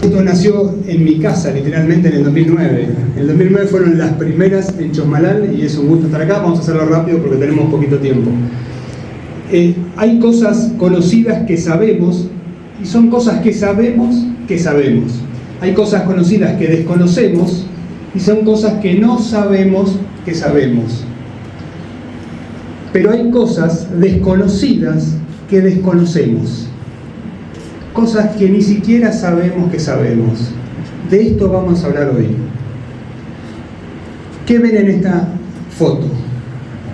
Esto nació en mi casa, literalmente, en el 2009. En el 2009 fueron las primeras en Chosmalal y es un gusto estar acá. Vamos a hacerlo rápido porque tenemos poquito tiempo. Hay cosas conocidas que sabemos y son cosas que sabemos que sabemos. Hay cosas conocidas que desconocemos y son cosas que no sabemos que sabemos. Pero hay cosas desconocidas que desconocemos. Cosas que ni siquiera sabemos que sabemos. De esto vamos a hablar hoy. ¿Qué ven en esta foto?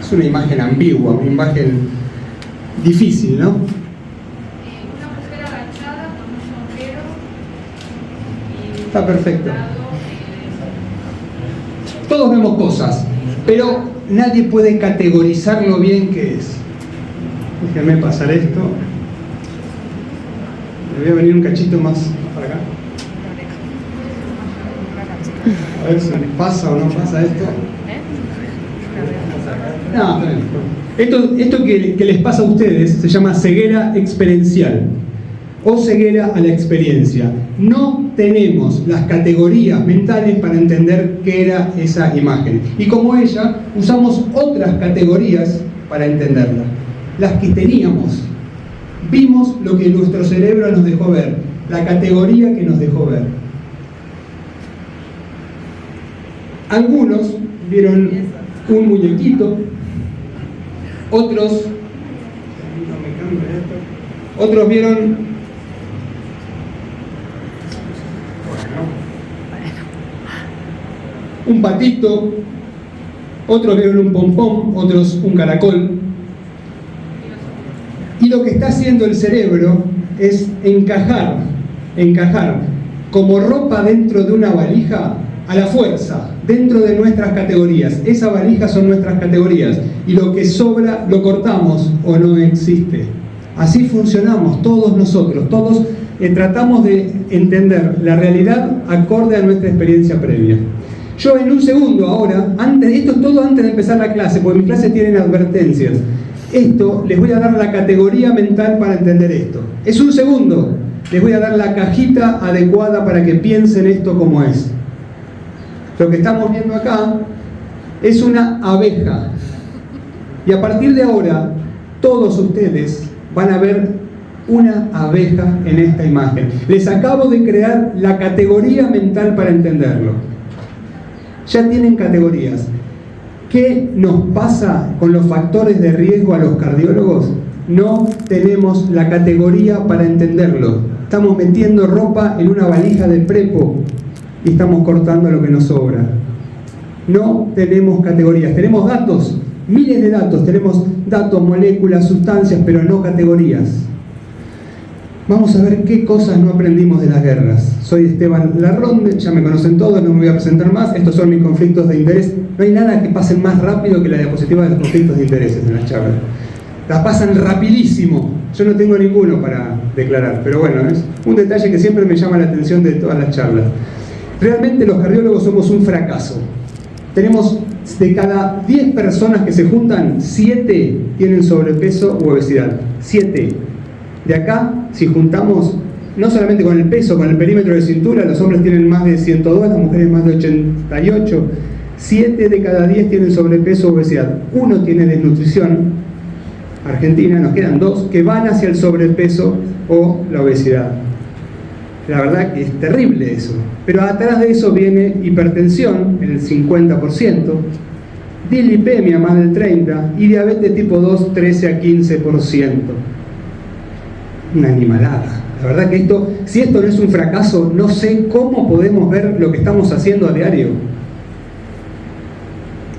Es una imagen ambigua, una imagen difícil, ¿no? Una mujer agachada con un sombrero. Está perfecto. Todos vemos cosas, pero nadie puede categorizarlo bien qué es. Déjenme pasar esto. Me voy a venir un cachito más para acá. A ver si pasa o no pasa esto. No, está bien. Esto que les pasa a ustedes se llama ceguera experiencial o ceguera a la experiencia. No tenemos las categorías mentales para entender qué era esa imagen. Y como ella, usamos otras categorías para entenderla. Las que teníamos. Vimos lo que nuestro cerebro nos dejó ver, la categoría que nos dejó ver. Algunos vieron un muñequito, otros vieron un patito, otros vieron un pompón, otros un caracol. Y lo que está haciendo el cerebro es encajar como ropa dentro de una valija a la fuerza, dentro de nuestras categorías. Esa valija son nuestras categorías y lo que sobra lo cortamos o no existe. Así funcionamos todos nosotros, todos tratamos de entender la realidad acorde a nuestra experiencia previa. Yo en un segundo ahora, esto es todo antes de empezar la clase, porque mis clases tienen advertencias. Esto, les voy a dar la categoría mental para entender esto. Es un segundo. Les voy a dar la cajita adecuada para que piensen esto como es. Lo que estamos viendo acá es una abeja. Y a partir de ahora, todos ustedes van a ver una abeja en esta imagen. Les acabo de crear la categoría mental para entenderlo. Ya tienen categorías. ¿Qué nos pasa con los factores de riesgo a los cardiólogos? No tenemos la categoría para entenderlo. Estamos metiendo ropa en una valija de prepo y estamos cortando lo que nos sobra. No tenemos categorías. Tenemos datos, miles de datos. Tenemos datos, moléculas, sustancias, pero no categorías. Vamos a ver qué cosas no aprendimos de las guerras. Soy Esteban Larronde, ya me conocen todos, no me voy a presentar más. Estos son mis conflictos de interés. No hay nada que pase más rápido que la diapositiva de los conflictos de intereses en las charlas. Las pasan rapidísimo. Yo no tengo ninguno para declarar, pero bueno, es un detalle que siempre me llama la atención de todas las charlas. Realmente los cardiólogos somos un fracaso. Tenemos de cada 10 personas que se juntan, 7 tienen sobrepeso u obesidad. 7. De acá, si juntamos, no solamente con el peso, con el perímetro de cintura, los hombres tienen más de 102, las mujeres más de 88. 7 de cada 10 tienen sobrepeso o obesidad. 1 tiene desnutrición. Argentina, nos quedan 2 que van hacia el sobrepeso o la obesidad. La verdad que es terrible eso. Pero atrás de eso viene hipertensión, en el 50%, dislipemia, más del 30%, y diabetes tipo 2, 13 a 15%. Una animalada. La verdad que si esto no es un fracaso, no sé cómo podemos ver lo que estamos haciendo a diario.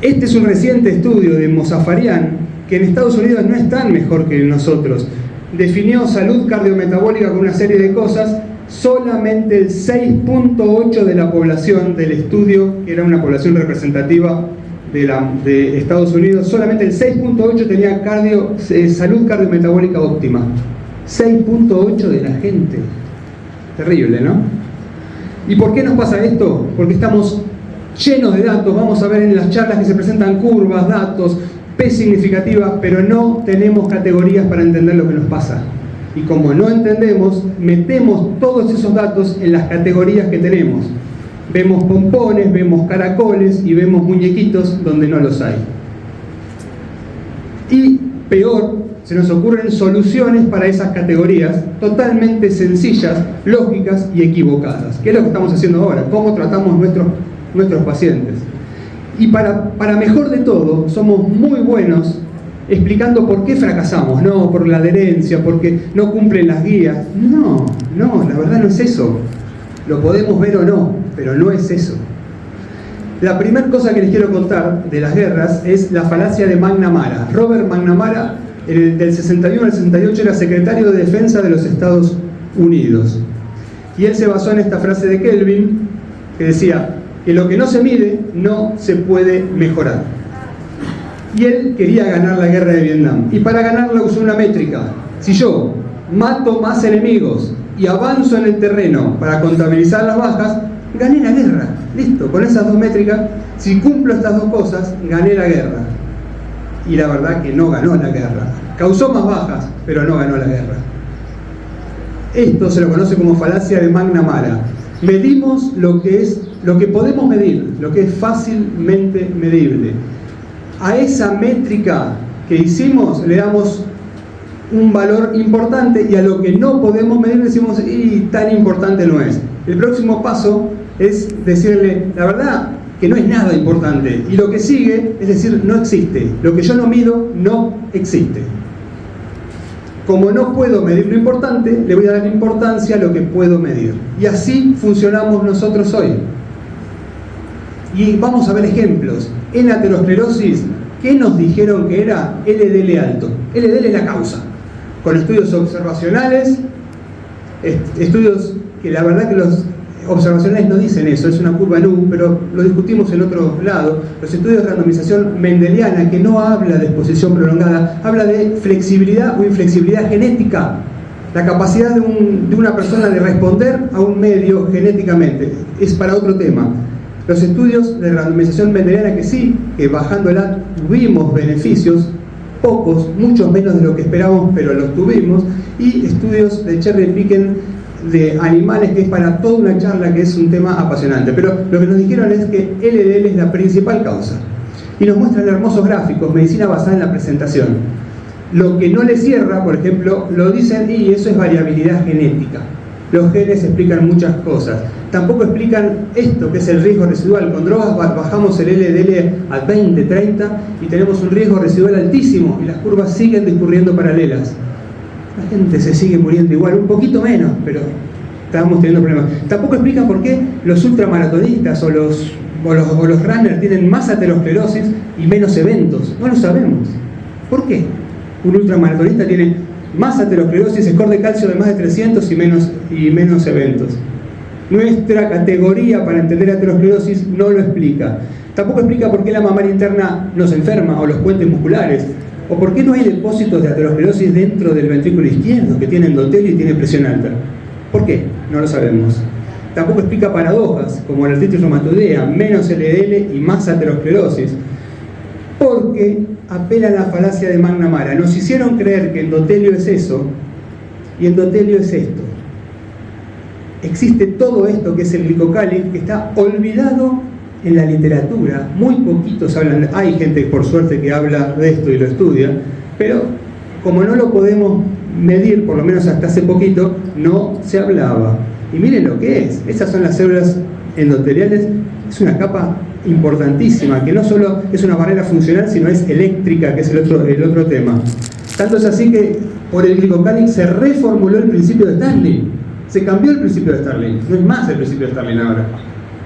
Este es un reciente estudio de Mozaffarian, que en Estados Unidos no están mejor que nosotros. Definió salud cardiometabólica con una serie de cosas. Solamente el 6.8 de la población del estudio, que era una población representativa de Estados Unidos, solamente el 6.8 tenía salud cardiometabólica óptima. 6.8 de la gente. Terrible, ¿no? ¿Y por qué nos pasa esto? Porque estamos llenos de datos. Vamos a ver en las charlas que se presentan curvas, datos, P significativa, pero no tenemos categorías para entender lo que nos pasa. Y como no entendemos, metemos todos esos datos en las categorías que tenemos. Vemos pompones, vemos caracoles y vemos muñequitos donde no los hay. Y peor, se nos ocurren soluciones para esas categorías totalmente sencillas, lógicas y equivocadas. ¿Qué es lo que estamos haciendo ahora? ¿Cómo tratamos nuestros pacientes? Y para mejor de todo, somos muy buenos explicando por qué fracasamos, no por la adherencia, porque no cumplen las guías. No, la verdad no es eso. Lo podemos ver o no, pero no es eso. La primera cosa que les quiero contar de las guerras es la falacia de McNamara. Robert McNamara, del 61 al 68, era secretario de Defensa de los Estados Unidos. Y él se basó en esta frase de Kelvin, que decía que lo que no se mide no se puede mejorar. Y él quería ganar la guerra de Vietnam. Y para ganarla usó una métrica. Si yo mato más enemigos y avanzo en el terreno para contabilizar las bajas, gané la guerra. Listo, con esas dos métricas, si cumplo estas dos cosas, gané la guerra. Y la verdad que no ganó la guerra. Causó más bajas, pero no ganó la guerra. Esto se lo conoce como falacia de McNamara. Medimos lo que podemos medir, lo que es fácilmente medible. A esa métrica que hicimos le damos un valor importante, y a lo que no podemos medir decimos, y tan importante no es. El próximo paso es decirle, la verdad que no es nada importante, y lo que sigue es decir, no existe. Lo que yo no mido no existe. Como no puedo medir lo importante, le voy a dar importancia a lo que puedo medir. Y así funcionamos nosotros hoy. Y vamos a ver ejemplos. En aterosclerosis, ¿qué nos dijeron que era? LDL alto. LDL es la causa. Con estudios observacionales, estudios que la verdad que los observacionales no dicen eso, es una curva nu, pero lo discutimos en otro lado. Los estudios de randomización mendeliana, que no habla de exposición prolongada, habla de flexibilidad o inflexibilidad genética, la capacidad de una persona de responder a un medio genéticamente, es para otro tema. Los estudios de randomización mendeliana, que sí, que bajándola tuvimos beneficios, pocos, muchos menos de lo que esperábamos, pero los tuvimos, y estudios de cherry picking de animales, que es para toda una charla, que es un tema apasionante. Pero lo que nos dijeron es que LDL es la principal causa. Y nos muestran hermosos gráficos, medicina basada en la presentación. Lo que no le cierra, por ejemplo, lo dicen, y eso es variabilidad genética. Los genes explican muchas cosas. Tampoco explican esto, que es el riesgo residual. Con drogas bajamos el LDL a 20, 30 y tenemos un riesgo residual altísimo, y las curvas siguen discurriendo paralelas. La gente se sigue muriendo igual, un poquito menos, pero estamos teniendo problemas. Tampoco explican por qué los ultramaratonistas o los runners tienen más aterosclerosis y menos eventos. No lo sabemos. ¿Por qué? Un ultramaratonista tiene más aterosclerosis, score de calcio de más de 300 y menos eventos. Nuestra categoría para entender aterosclerosis no lo explica. Tampoco explica por qué la mamaria interna nos enferma, o los puentes musculares, o por qué no hay depósitos de aterosclerosis dentro del ventrículo izquierdo, que tiene endotelio y tiene presión alta. ¿Por qué? No lo sabemos. Tampoco explica paradojas, como la artritis reumatoidea, menos LDL y más aterosclerosis, porque apela a la falacia de McNamara. Nos hicieron creer que endotelio es eso, y endotelio es esto. Existe todo esto que es el glicocáliz, que está olvidado en la literatura. Muy poquitos hablan, hay gente por suerte que habla de esto y lo estudia, pero como no lo podemos medir, por lo menos hasta hace poquito, no se hablaba. Y miren lo que es, esas son las células endoteliales, es una capa importantísima, que no solo es una barrera funcional, sino es eléctrica, que es el otro tema. Tanto es así que por el glicocáliz se reformuló el principio de Starling, se cambió el principio de Starling, no es más el principio de Starling ahora,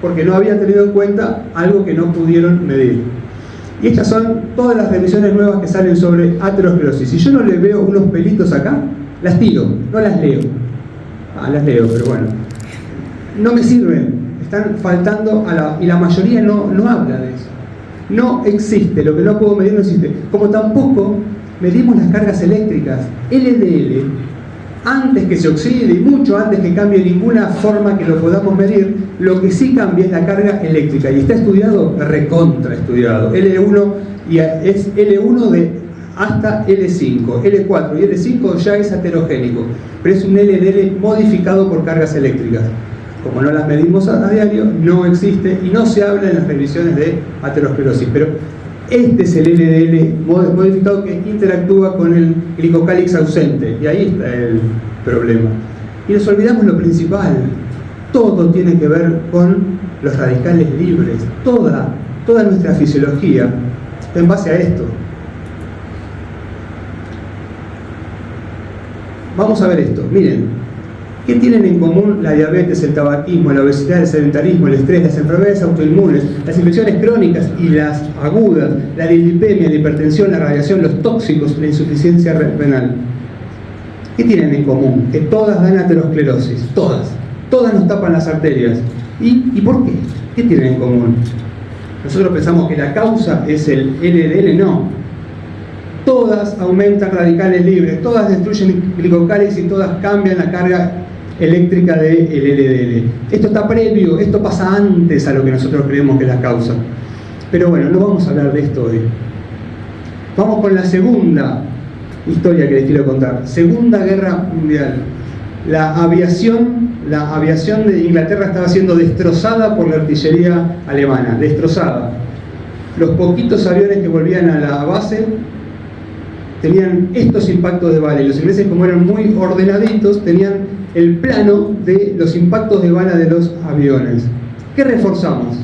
porque no había tenido en cuenta algo que no pudieron medir. Y estas son todas las revisiones nuevas que salen sobre aterosclerosis. Si yo no le veo unos pelitos acá, las tiro, no las leo. Las leo, pero bueno. No me sirven, están faltando y la mayoría no habla de eso. No existe, lo que no puedo medir no existe. Como tampoco medimos las cargas eléctricas. LDL, antes que se oxide y mucho antes que cambie ninguna forma que lo podamos medir, lo que sí cambia es la carga eléctrica, y está estudiado, recontra estudiado. L1 y es L1 hasta L5. L4 y L5 ya es aterogénico, pero es un LDL modificado por cargas eléctricas. Como no las medimos a diario, no existe y no se habla en las revisiones de aterosclerosis. Pero este es el LDL modificado que interactúa con el glicocálix ausente, y ahí está el problema. Y nos olvidamos lo principal: todo tiene que ver con los radicales libres. Toda nuestra fisiología está en base a esto. Vamos a ver esto, miren, ¿qué tienen en común la diabetes, el tabaquismo, la obesidad, el sedentarismo, el estrés, las enfermedades autoinmunes, las infecciones crónicas y las agudas, la dislipemia, la hipertensión, la radiación, los tóxicos, la insuficiencia renal? ¿Qué tienen en común? Que todas dan aterosclerosis, todas nos tapan las arterias. ¿Y por qué? ¿Qué tienen en común? Nosotros pensamos que la causa es el LDL, no. Todas aumentan radicales libres, todas destruyen glicocálix y todas cambian la carga eléctrica del LDL. Esto está previo, esto pasa antes a lo que nosotros creemos que es la causa. Pero bueno, no vamos a hablar de esto hoy. Vamos con la segunda historia que les quiero contar. Segunda Guerra Mundial. La aviación de Inglaterra estaba siendo destrozada por la artillería alemana, destrozada. Los poquitos aviones que volvían a la base tenían estos impactos de bala, y los ingleses, como eran muy ordenaditos, tenían el plano de los impactos de bala de los aviones. ¿Qué reforzamos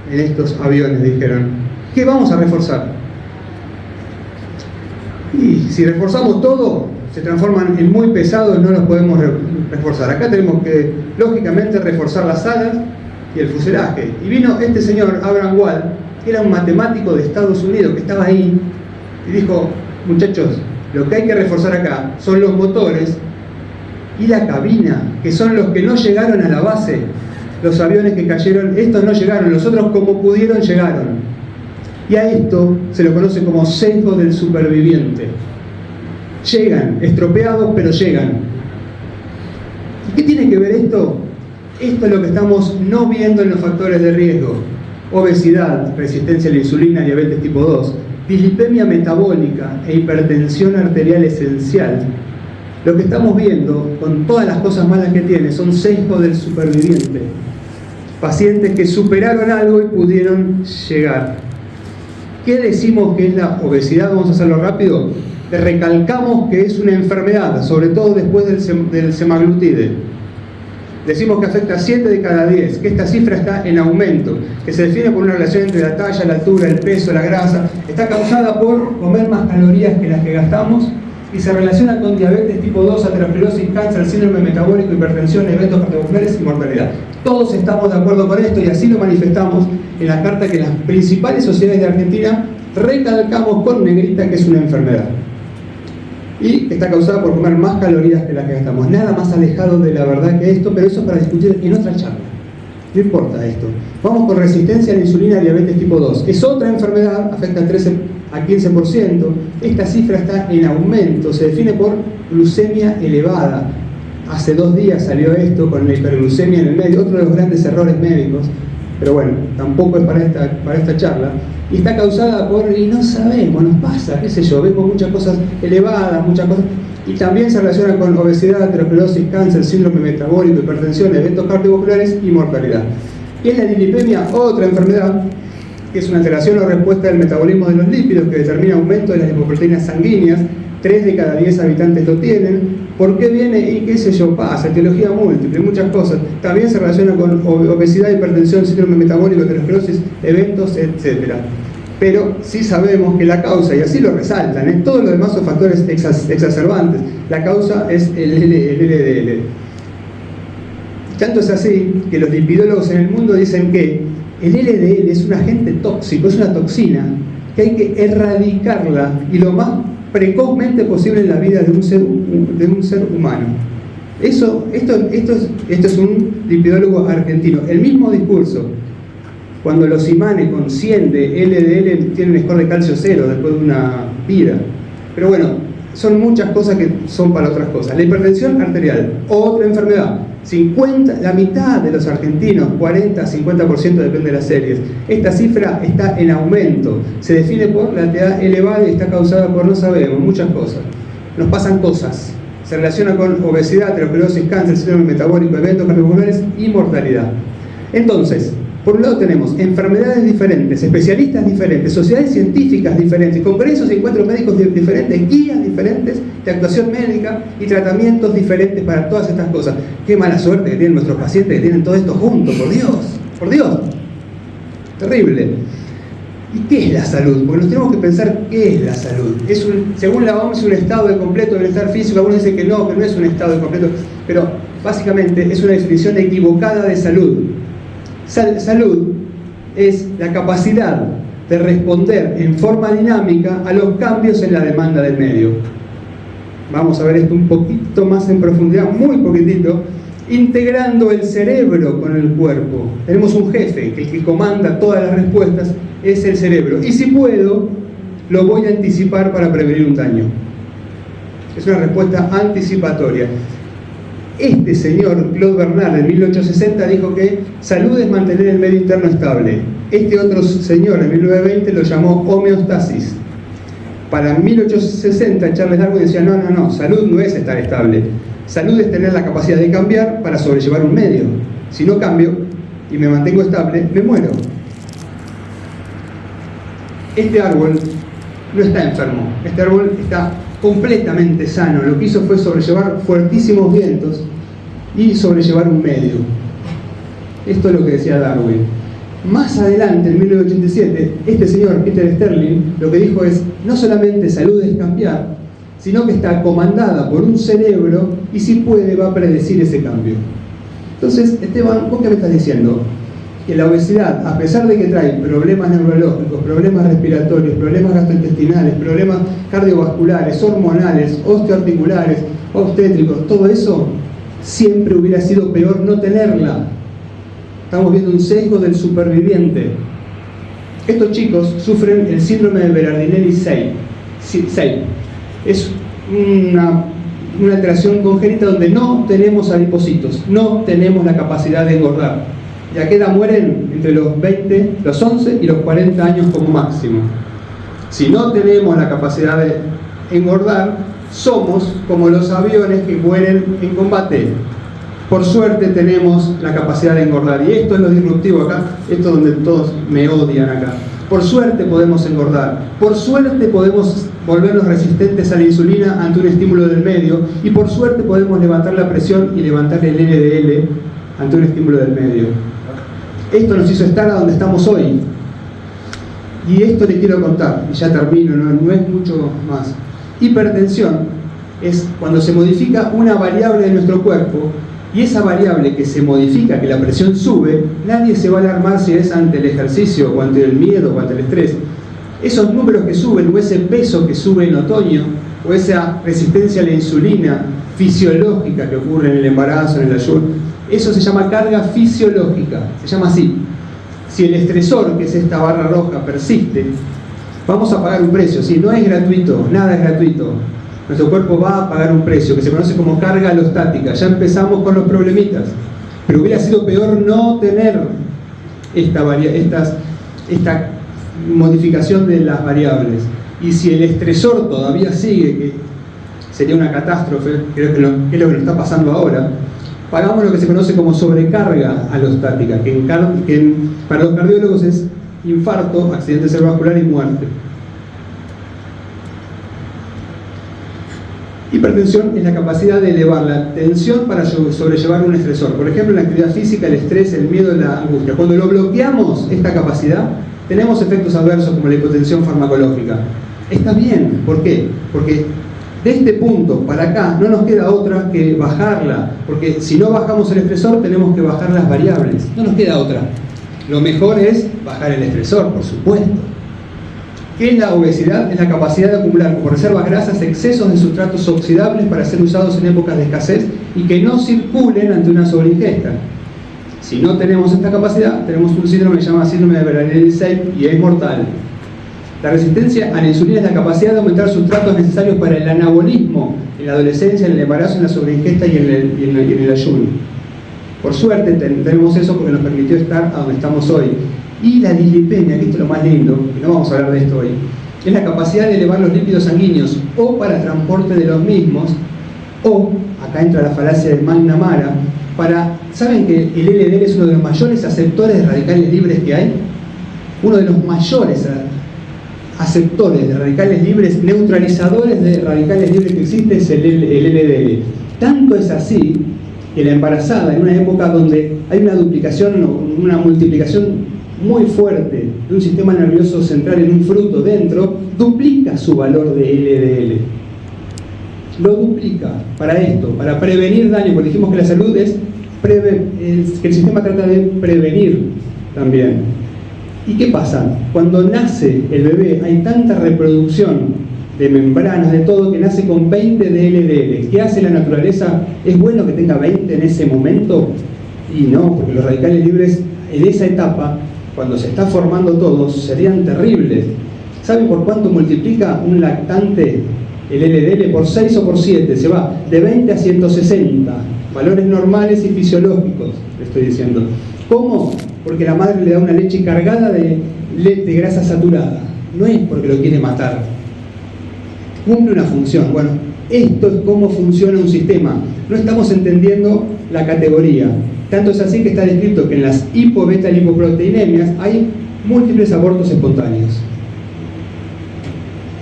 en estos aviones?, dijeron. ¿Qué vamos a reforzar? Y si reforzamos todo, se transforman en muy pesados, no los podemos reforzar. Acá tenemos que, lógicamente, reforzar las alas y el fuselaje. Y vino este señor, Abraham Wald, que era un matemático de Estados Unidos, que estaba ahí, y dijo: muchachos, lo que hay que reforzar acá son los motores y la cabina, que son los que no llegaron a la base. Los aviones que cayeron, estos no llegaron, los otros como pudieron llegaron. Y a esto se lo conoce como sesgo del superviviente. Llegan, estropeados, pero llegan. ¿Y qué tiene que ver esto? Esto es lo que estamos no viendo en los factores de riesgo: obesidad, resistencia a la insulina, diabetes tipo 2, dislipemia metabólica e hipertensión arterial esencial. Lo que estamos viendo, con todas las cosas malas que tiene, son sesgo del superviviente. Pacientes que superaron algo y pudieron llegar. ¿Qué decimos que es la obesidad? Vamos a hacerlo rápido. Le recalcamos que es una enfermedad, sobre todo después del semaglutide. Decimos que afecta a 7 de cada 10, que esta cifra está en aumento, que se define por una relación entre la talla, la altura, el peso, la grasa. Está causada por comer más calorías que las que gastamos y se relaciona con diabetes tipo 2, aterosclerosis, cáncer, síndrome metabólico, hipertensión, eventos cardiovasculares y mortalidad. Todos estamos de acuerdo con esto y así lo manifestamos en la carta que las principales sociedades de Argentina recalcamos con negrita que es una enfermedad. Y está causada por comer más calorías que las que gastamos. Nada más alejado de la verdad que esto, pero eso es para discutir en otra charla. No importa esto. Vamos con resistencia a la insulina y diabetes tipo 2. Es otra enfermedad, afecta al 13 a 15%. Esta cifra está en aumento, se define por glucemia elevada. Hace 2 días salió esto con la hiperglucemia en el medio, otro de los grandes errores médicos, pero bueno, tampoco es para esta charla. Y está causada por, y no sabemos, nos pasa, qué sé yo, vemos muchas cosas elevadas, muchas cosas, y también se relaciona con obesidad, aterosclerosis, cáncer, síndrome metabólico, hipertensión, eventos cardiovasculares y mortalidad. Y es la dislipemia, otra enfermedad, que es una alteración o respuesta del metabolismo de los lípidos que determina aumento de las lipoproteínas sanguíneas. 3 de cada 10 habitantes lo tienen. ¿Por qué viene? Y qué sé yo, pasa, etiología múltiple, muchas cosas. También se relaciona con obesidad, hipertensión, síndrome metabólico, aterosclerosis, eventos, etc. Pero sí sabemos que la causa, y así lo resaltan, todos los demás son factores exacerbantes. La causa es el LDL. Tanto es así que los lipidólogos en el mundo dicen que el LDL es un agente tóxico, es una toxina, que hay que erradicarla y lo más precozmente posible en la vida de un ser humano. Esto es un lipidólogo argentino. El mismo discurso, cuando los imanes con 100 de LDL tienen score de calcio 0 después de una vida. Pero bueno, son muchas cosas que son para otras cosas. La hipertensión arterial, otra enfermedad. la mitad de los argentinos, 40-50% depende de las series. Esta cifra está en aumento. Se define por la edad elevada y está causada por, no sabemos, muchas cosas. Nos pasan cosas. Se relaciona con obesidad, aterosclerosis, cáncer, síndrome metabólico, eventos cardiovasculares y mortalidad. Entonces, por un lado tenemos enfermedades diferentes, especialistas diferentes, sociedades científicas diferentes, congresos y encuentros médicos diferentes, guías diferentes de actuación médica y tratamientos diferentes para todas estas cosas. Qué mala suerte que tienen nuestros pacientes que tienen todo esto junto, por Dios, por Dios. Terrible. ¿Y qué es la salud? Porque nos tenemos que pensar qué es la salud. Según la OMS, es un estado de completo bienestar físico. Algunos dicen que no es un estado de completo, pero básicamente es una definición equivocada de salud. Salud es la capacidad de responder en forma dinámica a los cambios en la demanda del medio. Vamos a ver esto un poquito más en profundidad, muy poquitito, integrando el cerebro con el cuerpo. Tenemos un jefe, que el que comanda todas las respuestas es el cerebro. Y si puedo, lo voy a anticipar para prevenir un daño. Es una respuesta anticipatoria. Este señor, Claude Bernard, en 1860 dijo que salud es mantener el medio interno estable. Este otro señor, en 1920, lo llamó homeostasis. Para 1860, Charles Darwin decía, no, salud no es estar estable. Salud es tener la capacidad de cambiar para sobrellevar un medio. Si no cambio y me mantengo estable, me muero. Este árbol no está enfermo. Este árbol está completamente sano. Lo que hizo fue sobrellevar fuertísimos vientos y sobrellevar un medio. Esto es lo que decía Darwin. Más adelante, en 1987, este señor Peter Sterling lo que dijo es: no solamente salud es cambiar, sino que está comandada por un cerebro y si puede va a predecir ese cambio. Entonces, Esteban, ¿vos qué me estás diciendo? Que la obesidad, a pesar de que trae problemas neurológicos, problemas respiratorios, problemas gastrointestinales, problemas cardiovasculares, hormonales, osteoarticulares, obstétricos, todo eso, siempre hubiera sido peor no tenerla. Estamos viendo un sesgo del superviviente. Estos chicos sufren el síndrome de Berardinelli-Say. Es una alteración congénita donde no tenemos adipocitos, no tenemos la capacidad de engordar. ¿Y a qué edad mueren? Entre los 11 y los 40 años como máximo. Si no tenemos la capacidad de engordar, somos como los aviones que mueren en combate. Por suerte tenemos la capacidad de engordar. Y esto es lo disruptivo acá, esto es donde todos me odian acá. Por suerte podemos engordar. Por suerte podemos volvernos resistentes a la insulina ante un estímulo del medio. Y por suerte podemos levantar la presión y levantar el LDL ante un estímulo del medio. Esto nos hizo estar a donde estamos hoy. Y esto les quiero contar, y ya termino, no es mucho más. Hipertensión es cuando se modifica una variable de nuestro cuerpo, y esa variable que se modifica, que la presión sube, nadie se va a alarmar si es ante el ejercicio, o ante el miedo, o ante el estrés. Esos números que suben, o ese peso que sube en otoño, o esa resistencia a la insulina fisiológica que ocurre en el embarazo, en el ayuno, eso se llama carga fisiológica, se llama así. Si el estresor, que es esta barra roja, persiste, vamos a pagar un precio. Sí, no es gratuito, nada es gratuito. Nuestro cuerpo va a pagar un precio que se conoce como carga alostática. Ya empezamos con los problemitas. Pero hubiera sido peor no tener esta modificación de las variables. Y si el estresor todavía sigue, que sería una catástrofe, creo que es lo que nos está pasando ahora, pagamos lo que se conoce como sobrecarga alostática, que para los cardiólogos es infarto, accidente cerebrovascular y muerte. Hipertensión es la capacidad de elevar la tensión para sobrellevar un estresor. Por ejemplo, en la actividad física, el estrés, el miedo, la angustia. Cuando lo bloqueamos, esta capacidad, tenemos efectos adversos como la hipotensión farmacológica. Está bien, ¿por qué? Porque de este punto para acá no nos queda otra que bajarla, porque si no bajamos el estresor tenemos que bajar las variables, no nos queda otra. Lo mejor es bajar el estresor, por supuesto. ¿Qué es la obesidad? Es la capacidad de acumular como reservas grasas excesos de sustratos oxidables para ser usados en épocas de escasez y que no circulen ante una sobreingesta. Si no tenemos esta capacidad, tenemos un síndrome que se llama síndrome de Berardinelli-Say y es mortal. La resistencia a la insulina es la capacidad de aumentar sustratos necesarios para el anabolismo en la adolescencia, en el embarazo, en la sobreingesta y en el ayuno. Por suerte tenemos eso porque nos permitió estar a donde estamos hoy. Y la dislipemia, que esto es lo más lindo, y no vamos a hablar de esto hoy, es la capacidad de elevar los lípidos sanguíneos o para transporte de los mismos, o, acá entra la falacia de McNamara, ¿saben que el LDL es uno de los mayores aceptores de radicales libres que hay? Uno de los mayores aceptores de radicales libres, neutralizadores de radicales libres que existe es el LDL. Tanto es así que la embarazada, en una época donde hay una duplicación o una multiplicación muy fuerte de un sistema nervioso central en un fruto dentro, duplica su valor de LDL. Lo duplica para esto, para prevenir daño, porque dijimos que la salud es que el sistema trata de prevenir también. ¿Y qué pasa? Cuando nace el bebé hay tanta reproducción de membranas, de todo, que nace con 20 de LDL. ¿Qué hace la naturaleza? ¿Es bueno que tenga 20 en ese momento? Y no, porque los radicales libres en esa etapa, cuando se está formando todo, serían terribles. ¿Saben por cuánto multiplica un lactante el LDL? Por 6 o por 7, se va de 20 a 160, valores normales y fisiológicos, le estoy diciendo. ¿Cómo? Porque la madre le da una leche cargada de grasa saturada. No es porque lo quiere matar. Cumple una función. Bueno, esto es cómo funciona un sistema. No estamos entendiendo la categoría. Tanto es así que está descrito que en las hipo-beta-lipoproteinemias hay múltiples abortos espontáneos.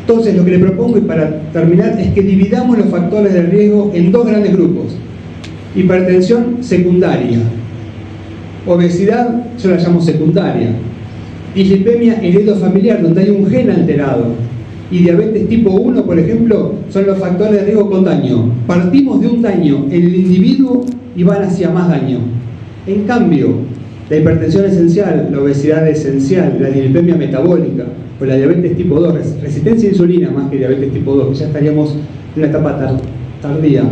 Entonces, lo que le propongo, y para terminar, es que dividamos los factores de riesgo en dos grandes grupos. Hipertensión secundaria. Obesidad, yo la llamo secundaria. Dislipemia heredofamiliar, donde hay un gen alterado. Y diabetes tipo 1, por ejemplo, son los factores de riesgo con daño. Partimos de un daño en el individuo y van hacia más daño. En cambio, la hipertensión esencial, la obesidad esencial, la dislipemia metabólica o la diabetes tipo 2, resistencia a insulina más que diabetes tipo 2, que ya estaríamos en una etapa tardía,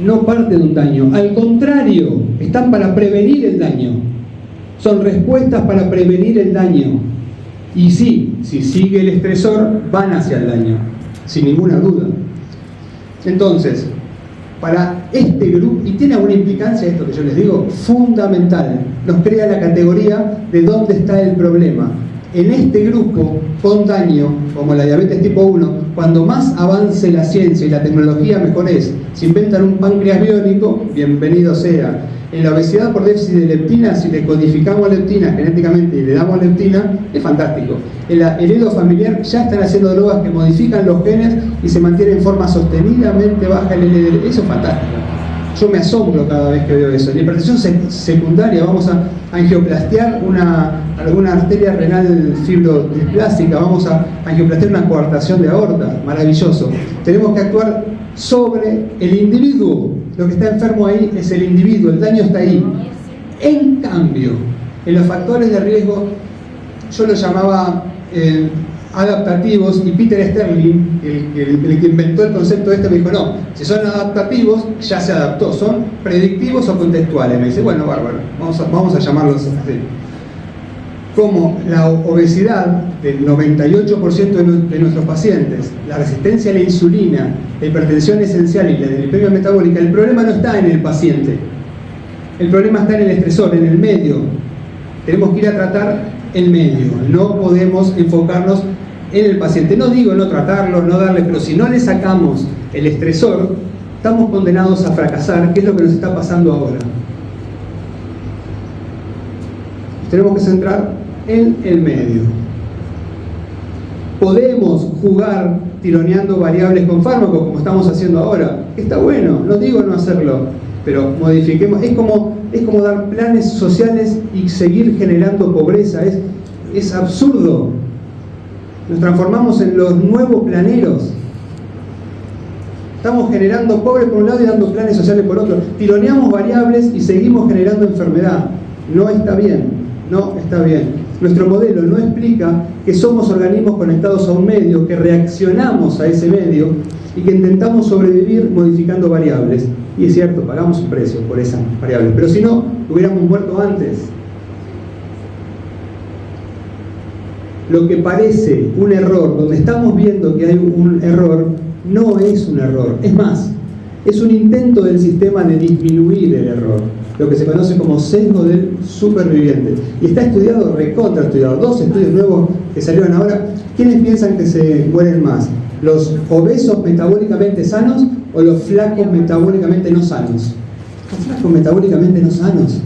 no parte de un daño. Al contrario, están para prevenir el daño. Son respuestas para prevenir el daño. Y sí, si sigue el estresor, van hacia el daño, sin ninguna duda. Entonces, para este grupo, y tiene alguna implicancia esto que yo les digo, fundamental, nos crea la categoría de dónde está el problema. En este grupo, con daño, como la diabetes tipo 1, cuando más avance la ciencia y la tecnología, mejor es. Si inventan un páncreas biónico, bienvenido sea. En la obesidad por déficit de leptina, si le codificamos leptina genéticamente y le damos leptina, es fantástico. En la heredofamiliar ya están haciendo drogas que modifican los genes y se mantiene en forma sostenidamente baja el LDL. Eso es fantástico. Yo me asombro cada vez que veo eso. En la hipertensión secundaria vamos a angioplastear alguna arteria renal fibrodisplástica, vamos a angioplastear una coartación de aorta. Maravilloso. Tenemos que actuar sobre el individuo. Lo que está enfermo ahí es el individuo, el daño está ahí. En cambio, en los factores de riesgo, yo lo llamaba adaptativos, y Peter Sterling, el que inventó el concepto me dijo, no, si son adaptativos, ya se adaptó, son predictivos o contextuales. Me dice, bueno, bárbaro, vamos a llamarlos así. Como la obesidad del 98% de nuestros pacientes, la resistencia a la insulina, la hipertensión esencial y la dislipemia metabólica, el problema no está en el paciente. El problema está en el estresor, en el medio. Tenemos que ir a tratar el medio. No podemos enfocarnos en el paciente. No digo no tratarlo, no darle, pero si no le sacamos el estresor, estamos condenados a fracasar, que es lo que nos está pasando ahora. Tenemos que centrar en el medio. Podemos jugar tironeando variables con fármacos, como estamos haciendo ahora. Está bueno, no digo no hacerlo, pero modifiquemos. Es como dar planes sociales y seguir generando pobreza. Es absurdo. Nos transformamos en los nuevos planeros. Estamos generando pobres por un lado y dando planes sociales por otro. Tironeamos variables y seguimos generando enfermedad. No está bien. No está bien. Nuestro modelo no explica que somos organismos conectados a un medio, que reaccionamos a ese medio y que intentamos sobrevivir modificando variables. Y es cierto, pagamos un precio por esas variables, pero si no, hubiéramos muerto antes. Lo que parece un error, donde estamos viendo que hay un error, no es un error. Es más, Es un intento del sistema de disminuir el error, lo que se conoce como sesgo del superviviente. Y está estudiado, recontra estudiado. 2 estudios nuevos que salieron ahora. ¿Quiénes piensan que se mueren más? ¿Los obesos metabólicamente sanos o los flacos metabólicamente no sanos? Los flacos metabólicamente no sanos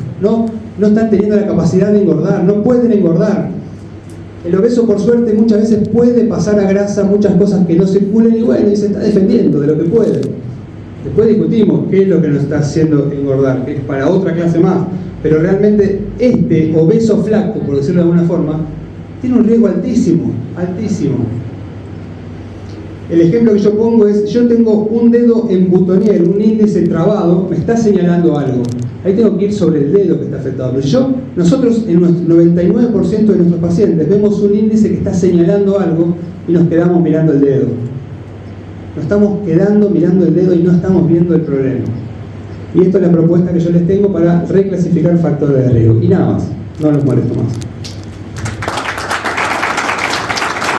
no están teniendo la capacidad de engordar, no pueden engordar. El obeso, por suerte, muchas veces puede pasar a grasa muchas cosas que no circulen y bueno, y se está defendiendo de lo que puede. Después discutimos qué es lo que nos está haciendo engordar, que es para otra clase más. Pero realmente este obeso flaco, por decirlo de alguna forma, tiene un riesgo altísimo, altísimo. El ejemplo que yo pongo es, yo tengo un dedo en butonier, un índice trabado, me está señalando algo. Ahí tengo que ir sobre el dedo que está afectado. Pero nosotros en nuestro 99% de nuestros pacientes vemos un índice que está señalando algo y nos quedamos mirando el dedo. Nos estamos quedando mirando el dedo y no estamos viendo el problema. Y esto es la propuesta que yo les tengo para reclasificar factores de riesgo. Y nada más, no los molesto más.